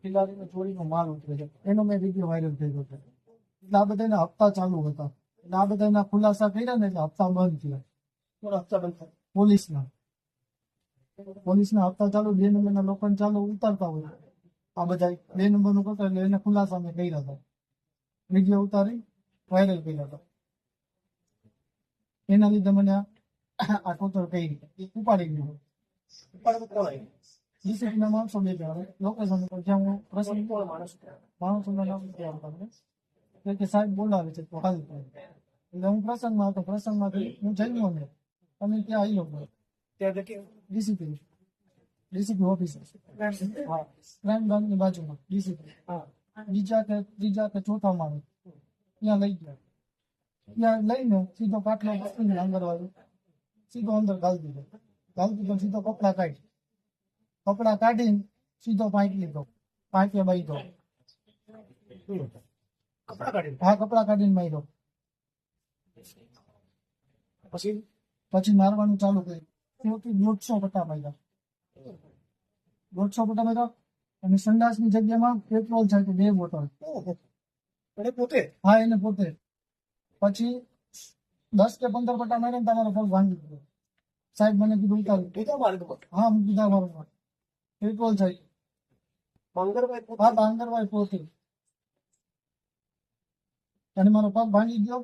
ખિલાડીને ચોરીનો માલ ઉતરે છે, એનો મેં વિડીયો વાયરલ કર્યો છે. એટલે આ બધાના હપ્તા ચાલુ હતા, એટલે આ બધાના ખુલાસા કર્યા ને એટલે હપ્તા બંધ થયા. કોણ હપ્તા બંધ થાય? પોલીસના હપ્તા ચાલુ, 2 નંબરના લોકોને ચાલુ ઉતારતા હોય. આ બધા 2 નંબરનું કરતા, એટલે એને ખુલાસા મેં કર્યા હતા, વિડીયો ઉતારી વાયરલ કર્યા હતા. એના લીધે મને આ ટોટલ કરી ઉપાડી ગયું. ઉપાડવા કોણ આવ્યું? ડીસીપીના માણસો 2 જણા લોકેશન ઉપર, જ્યાં હું પ્રસંગ કોણ માણસ? માણસોના નામ નથી આવતા મને. કે સાહેબ બોલાવે છે તો હાલ થાય. એટલે હું પ્રસંગમાં હતો, પ્રસંગમાંથી હું જમ્યો ને અને ત્યાં આવ્યો ગયો. ત્યાં જગ્યાએ ડીસીપી ઓફિસર, હા, ક્રાઇમ બ્રાન્ચની બાજુમાં ડીસીપી, હા, ત્રીજા કે ચોથા માળે ત્યાં લઈ ગયા. ત્યાં લઈને સીધો પાટલો પકડીને અંદર વાળ્યો, સીધો અંદર ઘાલી દીધો, સીધો કપડા કાઢીને સીધો પાઇપ લીધો, પાઇપે બાંધ્યો. કપડા કાઢી હા, કપડા કાઢીને માર્યો. પછી મારવાનું ચાલુ કર્યું. 150 પટ્ટા માર્યા, 150 પટ્ટા માર્યા. અને સંડાસની જગ્યામાં પેટ્રોલ છે 2 બોટલ. એને પોતે? હા, એને પોતે. પછી 10 કે 15 પટ્ટા માર્યા ને તમારો પગ ભાંગી ગયો. સાહેબ મને કીધું ઉતારું. હા, હું કીધા મારું પેટ્રોલ છે. હા, બાંગરભાઈ પોતે. અને મારો પગ ભાંગી ગયો.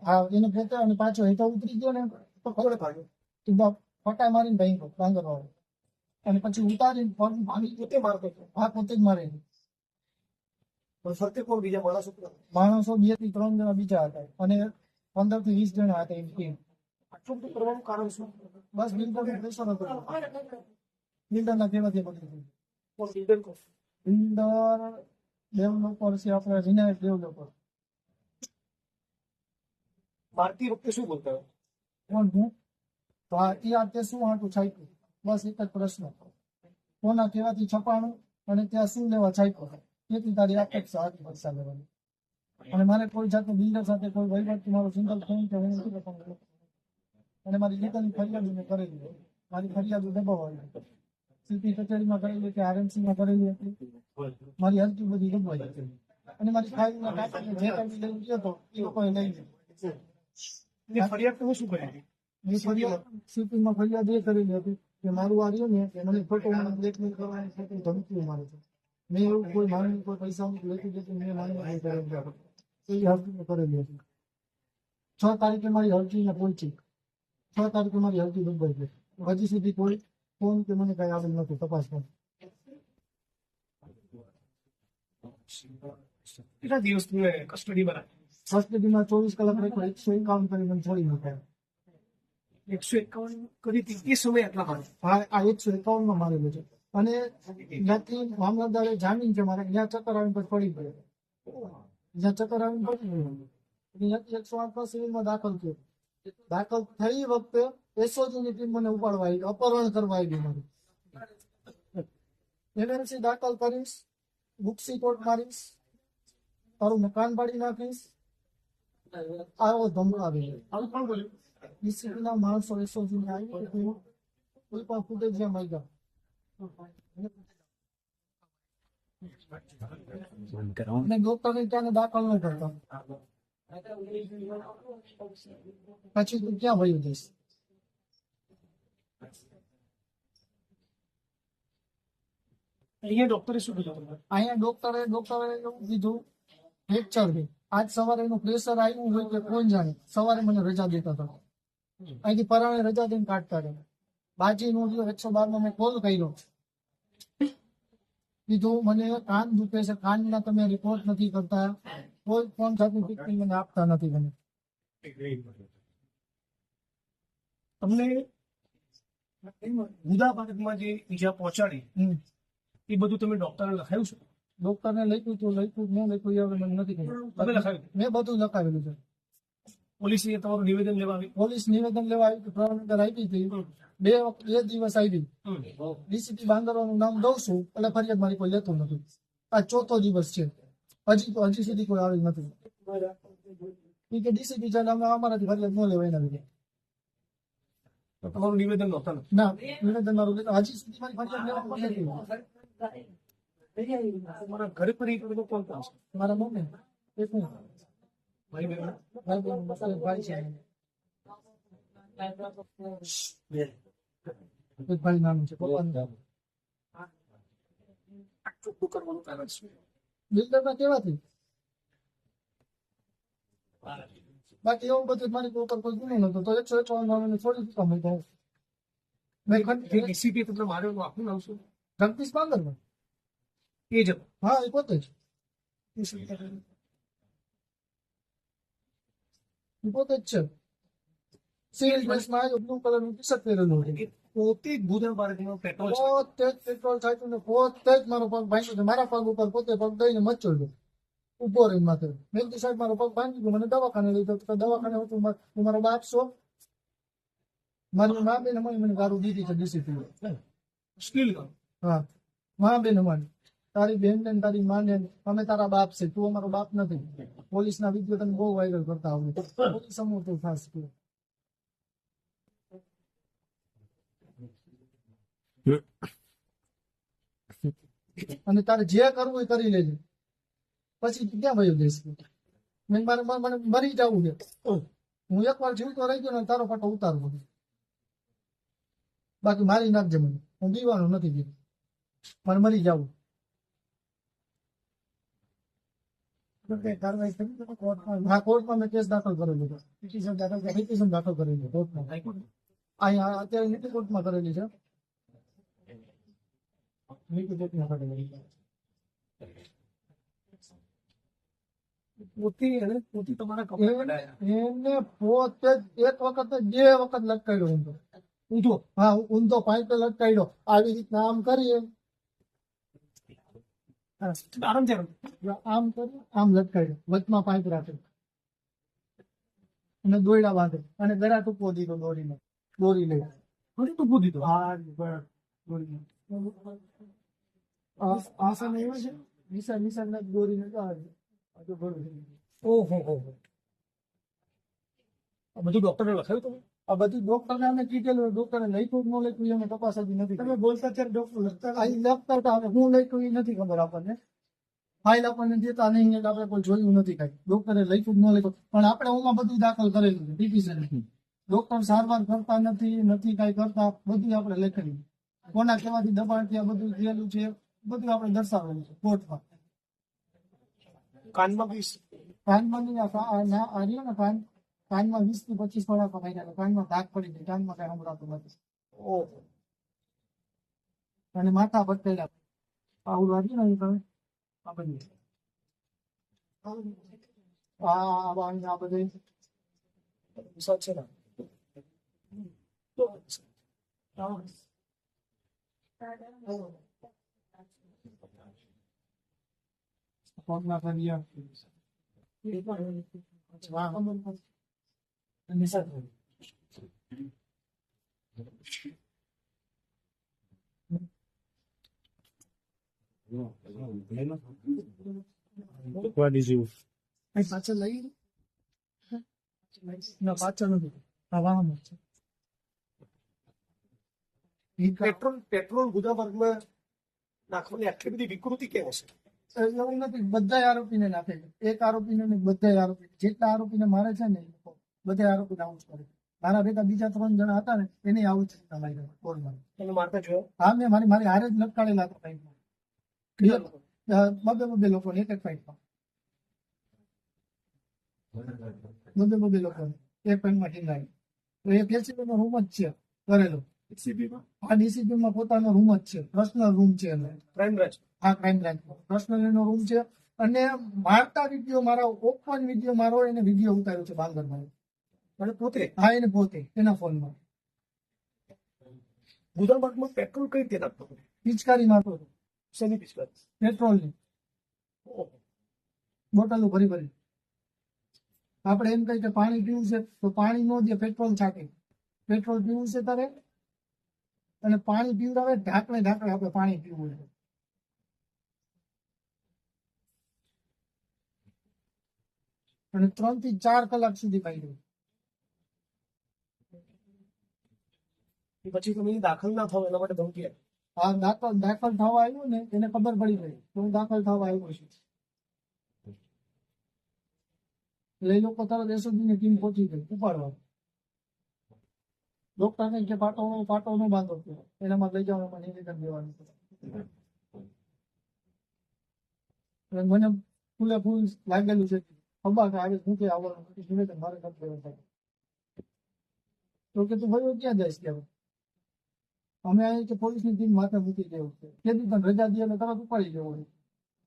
હા, એને પોતે. અને પાછો હેઠો ઉતરી ગયો ને તો ખબર ભાગ્યો, ફટા મારીને ભાંગ્યો બાંગરભાઈ. અને પછી ઉતારીને પગ ભાંગી પોતે મારતો. હા, પોતે જ મારે. ફરતે કોણ બીજા માણસો 2 થી 3 જણા બીજા હતા, અને 15 થી 20 જણા હતા એની ટીમ. આટલું બધું કરવાનું કારણ શું? બસ બિલ્ડરનું પ્રેશર હતું. બિલ્ડરના કહેવાથી બધું થયું. કોણ બિલ્ડર? કોણ બિલ્ડર? ડેવલપર છે આપણે, વિનાયક ડેવલપર. મારતી વખતે શું બોલતા? કોણ હું? તો આ તે શું આટલું છાપ્યું? બસ એક જ પ્રશ્ન, કોના કહેવાથી છપાણું અને ત્યાં શું લેવા છાપ્યું? તેથી તારી અપેક્ષા હતી પૈસા લેવાની. અને મારે કોઈ જાતનું બિલ્ડર સાથે કોઈ વહીવટ, મારો સિંગલ ફોન કે હું નથી કરતો. અને મારી લીગલની ફરિયાદ મેં કરેલી, મારી ફરિયાદ દબાવાઈ, સીપી કચેરીમાં કરેલી કે આરએમસીમાં કરેલી હતી. મારી અરજી બધી દબાઈ હતી. અને મારી ફાઇલના કાગળને જે કંઈ લઈ ગયો હતો એ લોકોએ લઈ લીધું. ફરિયાદ તમે શું કરી? મેં ફરિયાદ સીપીમાં ફરિયાદ એ કરેલી હતી કે મારું આ રહ્યું ને મને ખોટો બ્લેકમેલ કરવાની ખોટી ધમકીઓ મારે છે. મેં એવું કોઈ માંગણી, કોઈ પૈસાની લેતી દેતી મેં માંગણી કરેલી હતી, એવી અરજી મેં કરેલી હતી. 6 તારીખે મારી અરજીને પહોંચી, 6 તારીખે મારી અરજી દબાઈ ગઈ. હજી સુધી કોઈ ફોન કે મને કઈ આવેલ નથી તપાસ પર. કેટલા દિવસ તમે કસ્ટડીમાં રાખ્યા? કસ્ટડીમાં 24 કલાક રાખ્યો, 151 કરી મને છોડી મૂક્યા. 151 કરી હતી એ સમય આટલા મારે? હા, આ 151 માં મારેલો છે. અને જ્યાંથી મામલતદારે જામીન છે મારે, ત્યાં ચક્કર આવીને પછી પડી ગયો. જ્યાં ચક્કર આવીને પડી ગયો, 108 સિવિલમાં દાખલ થયો. દાખલ થઈ વખતે એસઓજીની ટીમ મને ઉપાડવા આવી, અપહરણ કરવા આવી મારું. એનએમસી દાખલ કરીશ, બુક્સી કોર્ટ મારીશ, તારું મકાન પાડી નાખીશ, આવો ધમકાવે. આવું કોણ બોલ્યું? ડીસીપીના માણસો એસઓજીને આવી કોઈ પણ ફૂટેજ જ્યાં માંગ્યા. અને ડોક્ટરને ત્યાં દાખલ ન કરતા. પછી તું ક્યાં વયું જઈશ? અહીંયા ડોક્ટરે શું કીધું? અહીંયા ડોક્ટરે એવું કીધું ફ્રેક્ચર છે. આજ સવારે એનું પ્રેશર આવ્યું હોય કે કોણ જાણે, સવારે મને રજા દેતા હતા. અહીંથી પરાણે રજા દઈને કાઢતા હતા. બાજી નો 112 મેં કોલ કર્યો, કીધું મને કાન દુખે છે, કાનના તમે રિપોર્ટ નથી કરતા, કોઈ ફોન સર્ટિફિકેટ મને આપતા નથી. મને તમને ગુદાપાટકમાં જે ઈજા પહોંચાડી એ બધું તમે ડોક્ટરને લખાયું છે? ડોક્ટરને લખ્યું તો લખ્યું, ન લખ્યું એ હવે મને નથી ખબર. તમે લખાયું? મેં બધું લખાવેલું છે. પોલીસે તમારું નિવેદન લેવા આવી? પોલીસ નિવેદન લેવા આવી, પ્રમાણપત્ર આપી હતી. 2 દિવસ આવી. ડીસીપી બાંદરવાનું નામ દઉં છું એટલે ફરિયાદ મારી કોઈ લેતું નથી. આ 4થો દિવસ છે, હજી સુધી કોઈ આવેલ નથી. કે ડીસીપી છે અમારાથી ફરિયાદ ન લેવાય એના લીધે. તમારું નિવેદન નહોતા? ના, નિવેદન મારું હજી સુધી મારી ફરિયાદ લેવામાં નથી. તમારા ઘરે પર એક લોકો કોણ કોણ છે? મારા મમ્મી એક નહીં. ભાઈ બહેન? ભાઈ બહેન મસાલે ભાઈ છે એક ભાઈ નાનું છે પપ્પાનું નામ. આ ચોખ્ખું કરવાનું કારણ શું? બિલ્ડરમાં કેવાથી બાકી એવું બધું મારી ઉપર કોઈ ગુનો નતો તો 151 થોડી કામ હોય મેં જે ડીસીપી તમને માર્યો એનું આખું નામ શું? જગદીશ બાંગરમાં એ જ હતો. હા એ પોતે જ એ પોતે જ છે સિવિલ ડ્રેસમાં આવ્યો બ્લુ કલરનું ટી શર્ટ પહેરેલું એ હતું પોતે જ ભૂદા પાર્કમાં પેટ્રોલ છે. પોતે જ પેટ્રોલ થાક્યું ને પોતે જ મારો પગ ભાંગ્યો છે મારા પગ ઉપર પોતે પગ દઈને મચોડ્યો ઉભો રહીને માથે મેં કીધું સાહેબ મારો પગ ભાંગી ગયો મને દવાખાને લઈ જાઓ તો દવાખાને હતું હું મારો બાપ છો મારી મા બેન અમારી મને ગારું દીધી છે ડિસિપ્લિન મુશ્કેલ કામ. હા મા બેન અમારી તારી બેન ને તારી મા ને અમે તારા બાપ છે તું અમારો બાપ નથી પોલીસના વિડીયો તમે બહુ વાયરલ કરતા હોય પોલીસ સમૂહ તો ખાસ કે અને તારે જે કરવું એ કરી લેજે પછી તું ક્યાં ભાઈ જઈશ મેં મારે મને મરી જવું છે હું એકવાર જીવતો રહી ગયો ને તારો ફોટો ઉતારવો છે. બાકી મારી નાખજે મને હું દીવાનો નથી જીવ મને મરી જવું કાર્યવાહી કરી તો કોર્ટમાં હા કોર્ટમાં મેં કેસ દાખલ કરેલો છે પિટિશન દાખલ કરેલી કોર્ટમાં અહીંયા અત્યારે નીતિ કોર્ટમાં કરેલી છે નીતિ કોર્ટમાં કરેલી છે. પોતે એને પોતે તમારા કપડા કઢાયા. એને પોતે જ એક વખત જ 2 વખત લટકાડ્યો ઊંધો ઊંધો. હા ઊંધો પાઇપે લટકાડ્યો આવી રીતના આમ કરીએ આરામથી આરામ. આમ કરી આમ લટકાડ્યો વચમાં પાઇપ રાખે અને દોયડા બાંધે અને ગળા ટૂંકો દીધો દોરીને દોરી લઈ હજી તો પૂછી દો. હા દોરીને આસન એવો છે નિશાન દોરીને તો આ ઓહો હો હો. આ બધું ડોક્ટરે લખાયું તમે? આ બધું ડોક્ટરને અમે કીધેલું ડોક્ટરે લખ્યું ન લખ્યું એનો તપાસ હજી નથી તમે બોલતા ત્યારે ડોક્ટર લખતા અહીં લખતા હતા હવે હું લખ્યું એ નથી ખબર આપણને ફાઇલ આપણને દેતા નહીં એટલે આપણે કોઈ જોયું નથી કઈ ડોક્ટરે લખ્યું ન લખ્યું પણ આપણે ઓમાં બધું દાખલ કરેલું છે પિટિશન ડોક્ટર સારવાર કરતા નથી કઈ કરતા બધું આપણે લખેલું કોના કેવાથી દબાણથી આ બધું થયેલું છે બધું આપણે દર્શાવેલું છે કોર્ટમાં કાનમાં બી કાનમાં નહીં આ રહ્યો ને કાનમાં 20 થી 25 પડાકા માર્યા કાનમાં ધાક પડી ગઈ કાનમાં કઈ સંભળાતું નથી ઓહો. અને માથા પટેલા આવું વાગ્યું ને તમે આ બધું આ બધું સાચે ના. તો પગના ફર્યા અને સાથે અહીં પાછળ લઈ ના પાછળ નથી આ વાહન જ છે પેટ્રોલ ગુદા વર્ગમાં નાખવાની આટલી બધી વિકૃતિ કેમ હશે? એવું નથી બધા આરોપીને નાખે છે એક આરોપીને નહીં બધા આરોપી જેટલા આરોપીને મારે છે ને એ લોકો બધા આરોપીને આવું જ કરે મારા ભેગા બીજા 3 જણા હતા ને એને આવું જ તમારી બોલમાં તમે મારતા જોયો? હા મેં મારી હારે જ લટકાડેલા હતા ફાઇટમાં બબે લોકોને એક ફાઇટમાં બબે લોકોને એક ફાઇટમાં ટીંગાઈ તો એ કેસીબીનો રૂમ જ છે કરેલો ડીસીપીમાં આ ડીસીબીમાં પોતાનો રૂમ જ છે પર્સનલ રૂમ છે એનો ક્રાઇમ બ્રાન્ચ. આ ક્રાઇમ બ્રાન્ચ પર્સનલ એનો રૂમ છે અને મારતા વિડીયો મારા ઓપન વિડીયો મારો એને વિડીયો ઉતાર્યો છે બાંગરમાં અને પોતે હા એને પોતે એના ફોનમાં ગુદા વર્ગમાં પેટ્રોલ કઈ રીતે નાખતો હતો? પિચકારી મારતો હતો શેની પિચકારી? પેટ્રોલની ઓહો. બોટલો ભરી ભરી આપણે એમ કહીએ કે પાણી પીવું છે તો પાણી નો દે પેટ્રોલ છાંટે પેટ્રોલ પીવું છે તારે અને પાણી પીવડાવે ઢાંકણે આપણે પાણી પીવું છે અને 3 થી 4 કલાક સુધી પાડ્યું એ પછી તમે દાખલ ના થાવ એના માટે ધમકી આપી. આ દાખલ થવા આવ્યું ને એને ખબર પડી ગઈ કે હું દાખલ થવા આવ્યો છું. એટલે એ લોકો તરત એસઓજી ની ટીમ પહોંચી ગઈ ઉપાડવા. ડોક્ટર ને કે પાટો નો બાંધો થયો એનામાં લઈ જવામાં નિવેદન દેવાનું. એટલે મને ફૂલે ફૂલ લાગેલું છે ખબર કે આજે શું કે આવવાનું નિવેદન મારે નથી દેવાનું થાય. તો કે તું ભાઈ ક્યાં જઈશ ત્યાં અમે અહીં કે પોલીસની ટીમ માથે મૂકી દેવું છે કેદી પણ રજા દે તરત ઉપાડી જવું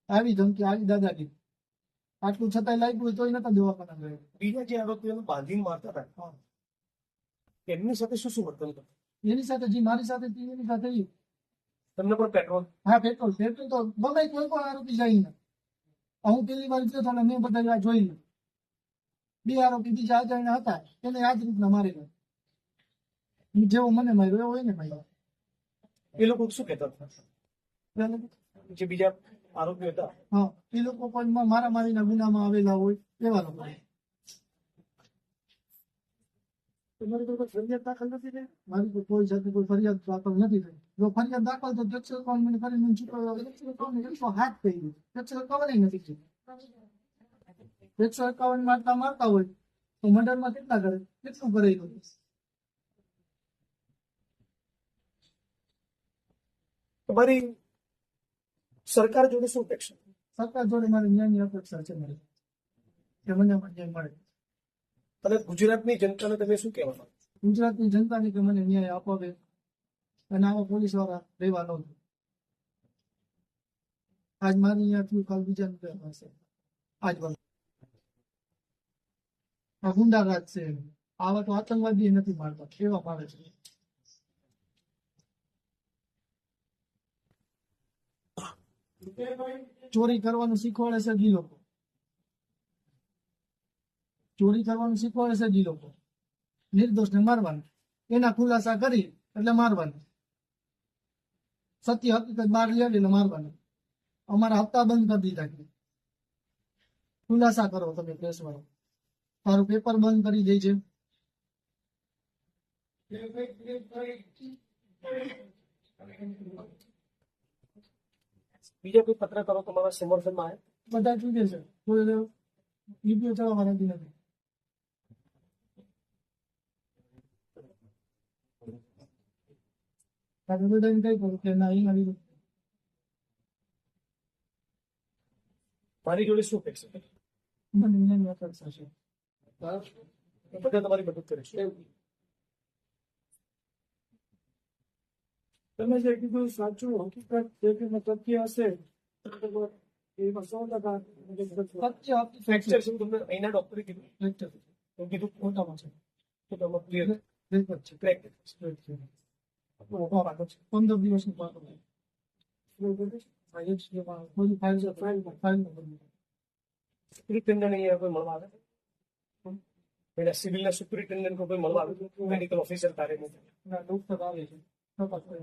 આવી ધમકી આવી દાદાગીરી. આટલું છતાંય લાગ્યું હોય તોય નતા દવાખાના ગયો. બીજા જે આરોપીઓને બાંધીને મારતા હતા એમની સાથે શું શું વર્તન કરતું? એની સાથે જે મારી સાથે હતી એની સાથે ઈ. તમને પણ પેટ્રોલ હા પેટ્રોલ તો ગમે કોઈ પણ આરોપી જાય ને. હું પેલી વાર ગયો તો ને મેં બધા જોઈ લીધું. 2 આરોપી બીજા અજાણ્યા હતા એને આ જ રીતના મારી ગયો. જેવો મને માર્યો એવો એને માર્યો. એ લોકો શું કહેતા હતા જે બીજા આરોપીઓ હતા? હા એ લોકો પણ મારામારીના ગુનામાં આવેલા હોય એવા લોકો. તમારી કોઈ ફરિયાદ દાખલ નથી થઈ? મારી કોઈ સાથે કોઈ ફરિયાદ દાખલ નથી થઈ. જો ફરિયાદ દાખલ તો ટેક્સલ કોન્વેન્ટ કરીને ચૂકવ્યો હાથ થઈ ગયું. ટેક્સલ કવર નથી થયું. 151 માટલા મારતા હોય તો મર્ડરમાં કેટલા કરે કેટલું કરે એ લોકો? તમારી સરકાર જોડે શું અપેક્ષા? સરકાર જોડે મારી ન્યાયની અપેક્ષા છે મારી કે મને ન્યાય મળે. અને ગુજરાતની જનતાને તમે શું કહેવાનું? ગુજરાતની જનતાને કે મને ન્યાય અપાવે અને આવા પોલીસ વાળા રહેવા ન દે. આજ મારી અહીંયા થયું કાલ બીજાનું કહેવા હશે. આજ વાત આ ગુંડા રાજ છે. આવા તો આતંકવાદી નથી મારતા એવા મારે છે. ચોરી કરવાનું શીખવાડે છે જી લોકો. ચોરી કરવાનું શીખવાડે છે જી લોકો. નિર્દોષને મારવાનું એના ખુલાસા કરી એટલે મારવાનું. સત્ય હકીકત બહાર લે એટલે મારવાનું. અમારા હપ્તા બંધ કરી દીધા. ખુલાસા કરો તમે પ્રેસ વાળો. તારું પેપર બંધ કરી દે છે. બીજા કોઈ પત્રકારો તમારા સમર્થનમાં આવે? બધા ચૂકે છે કોઈ લિપિઓ ચલાવવા નથી નથી. બધાને કઈ કરું કે ના એના વિરુદ્ધ મારી જોડે શું અપેક્ષા? મને ન્યાયની અપેક્ષા છે. બધા તમારી મદદ કરે છે. તમે જે કીધું સાચું હકીકત જે તથ્ય હશે એમાં 100% સત્ય ફ્રેક્ચર શું તમને અહીંના ડોક્ટરે કીધું? ફ્રેક્ચર તો કીધું ખોટામાં છે. તો તમે ક્લિયર રેકોર્ડ છે. ક્રેક 15 દિવસનું પાકું છે. બધું ફાઇલ સુપ્રિન્ટેન્ડન્ટ અહીંયા કોઈ મળવા આવે? પેલા સિવિલના સુપ્રિન્ટેન્ડન્ટ કોઈ મળવા આવે? મેડિકલ ઓફિસર કાર્યમાં ડોક્ટર આવે છે તપાસ કરે.